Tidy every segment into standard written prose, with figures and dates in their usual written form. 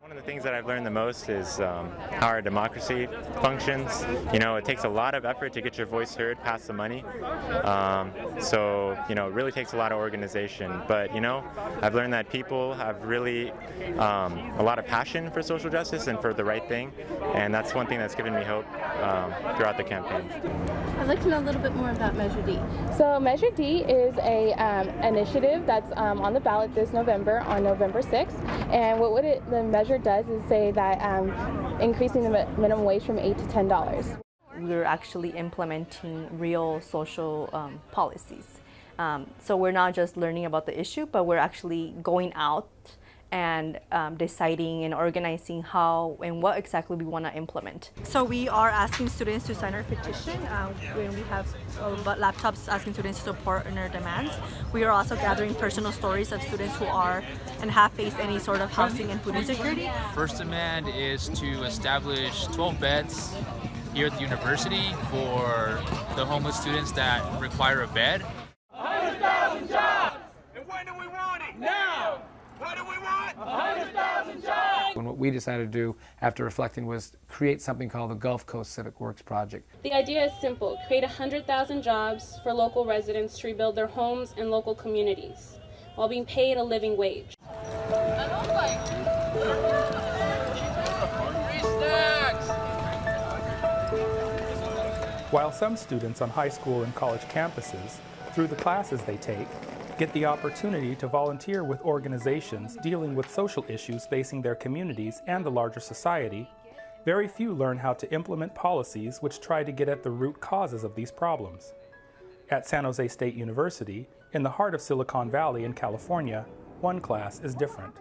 One of the things that I've learned the most is how our democracy functions. You know, it takes a lot of effort to get your voice heard past the money. So, you know, it really takes a lot of organization. But, you know, I've learned that people have really a lot of passion for social justice and for the right thing. And that's one thing that's given me hope throughout the campaign. I'd like to know a little bit more about Measure D. So Measure D is a initiative that's on the ballot this November, on November 6th. And the measure does is say that increasing the minimum wage from $8 to $10. We're actually implementing real social policies. So we're not just learning about the issue, but we're actually going out and deciding and organizing how and what exactly we want to implement. So we are asking students to sign our petition. When we have laptops asking students to support in their demands. We are also gathering personal stories of students who are and have faced any sort of housing and food insecurity. First demand is to establish 12 beds here at the university for the homeless students that require a bed. 100,000 jobs! And when do we want it? Now! What do we want? 100,000 jobs! And what we decided to do after reflecting was create something called the Gulf Coast Civic Works Project. The idea is simple: create 100,000 jobs for local residents to rebuild their homes and local communities while being paid a living wage. While some students on high school and college campuses, through the classes they take, get the opportunity to volunteer with organizations dealing with social issues facing their communities and the larger society, very few learn how to implement policies which try to get at the root causes of these problems. At San Jose State University, in the heart of Silicon Valley in California, one class is different.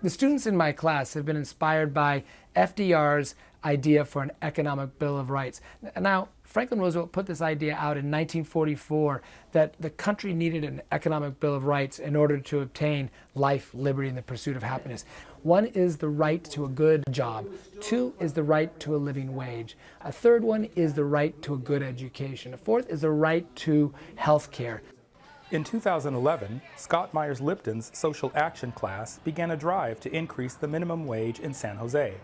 The students in my class have been inspired by FDR's idea for an economic Bill of Rights. Now, Franklin Roosevelt put this idea out in 1944 that the country needed an economic Bill of Rights in order to obtain life, liberty, and the pursuit of happiness. One is the right to a good job. Two is the right to a living wage. A third one is the right to a good education. A fourth is the right to health care. In 2011, Scott Myers-Lipton's social action class began a drive to increase the minimum wage in San Jose.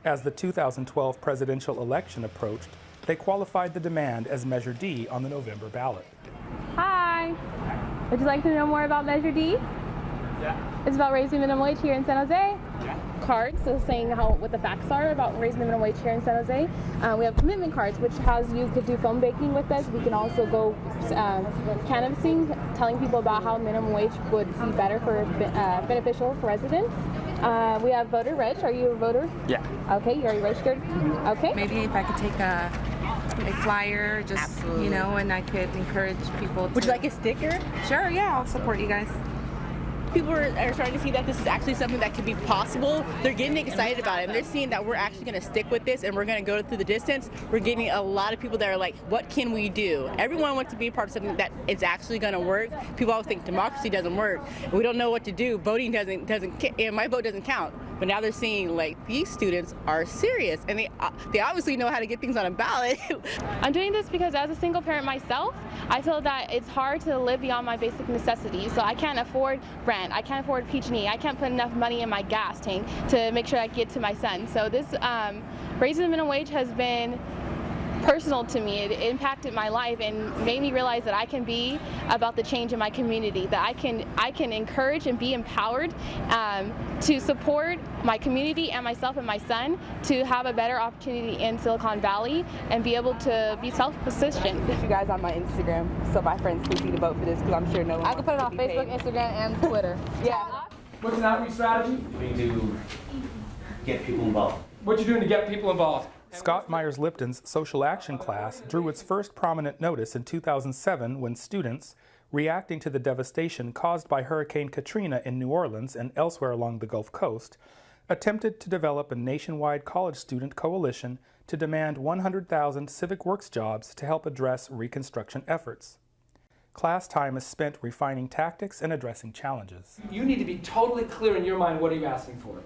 As the 2012 presidential election approached, they qualified the demand as Measure D on the November ballot. Hi! Would you like to know more about Measure D? Yeah. It's about raising the minimum wage here in San Jose. Yeah. Cards, so saying what the facts are about raising the minimum wage here in San Jose. We have commitment cards, which has you could do phone banking with us. We can also go canvassing, telling people about how minimum wage would be better for beneficial for residents. We have voter reg. Are you a voter? Yeah. Okay, you're already registered? Okay. Maybe if I could take a flyer, just, Absolutely. you know, and I could encourage people to... Would you like a sticker? Sure, yeah, I'll support you guys. People are starting to see that this is actually something that could be possible. They're getting excited about it, and they're seeing that we're actually going to stick with this and we're going to go through the distance. We're getting a lot of people that are like, what can we do? Everyone wants to be a part of something that is actually going to work. People always think democracy doesn't work. We don't know what to do. Voting doesn't and my vote doesn't count. But now they're seeing like these students are serious, and they obviously know how to get things on a ballot. I'm doing this because as a single parent myself, I feel that it's hard to live beyond my basic necessities. So I can't afford rent, I can't afford PG&E, I can't put enough money in my gas tank to make sure I get to my son. So this raising the minimum wage has been personal to me. It impacted my life and made me realize that I can be about the change in my community, that I can encourage and be empowered to support my community and myself and my son to have a better opportunity in Silicon Valley and be able to be self-sufficient. Put you guys on my Instagram so my friends can see to vote for this, because I'm sure no one I can put it on Facebook, Instagram, and Twitter. Yeah. What's an outreach strategy? To get people involved. What you doing to get people involved? Scott Myers-Lipton's social action class drew its first prominent notice in 2007 when students, reacting to the devastation caused by Hurricane Katrina in New Orleans and elsewhere along the Gulf Coast, attempted to develop a nationwide college student coalition to demand 100,000 civic works jobs to help address reconstruction efforts. Class time is spent refining tactics and addressing challenges. You need to be totally clear in your mind what are you asking for.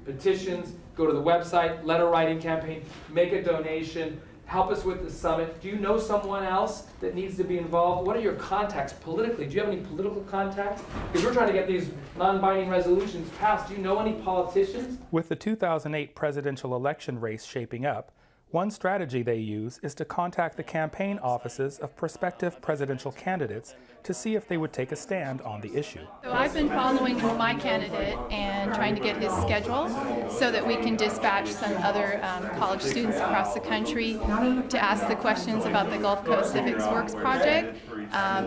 Petitions, go to the website, letter writing campaign, make a donation, help us with the summit. Do you know someone else that needs to be involved? What are your contacts politically? Do you have any political contacts? Because we're trying to get these non-binding resolutions passed. Do you know any politicians? With the 2008 presidential election race shaping up, one strategy they use is to contact the campaign offices of prospective presidential candidates to see if they would take a stand on the issue. So I've been following my candidate and trying to get his schedule so that we can dispatch some other college students across the country to ask the questions about the Gulf Coast Civics Works project.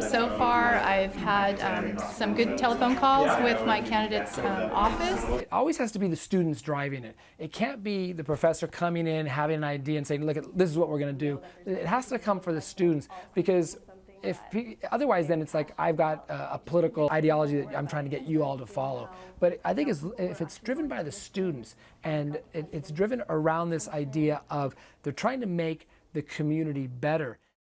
So far I've had some good telephone calls with my candidate's office. It always has to be the students driving it. It can't be the professor coming in, having an idea and saying, look, this is what we're going to do. It has to come for the students, because otherwise then it's like I've got a political ideology that I'm trying to get you all to follow. But I think if it's driven by the students and it's driven around this idea of they're trying to make the community better,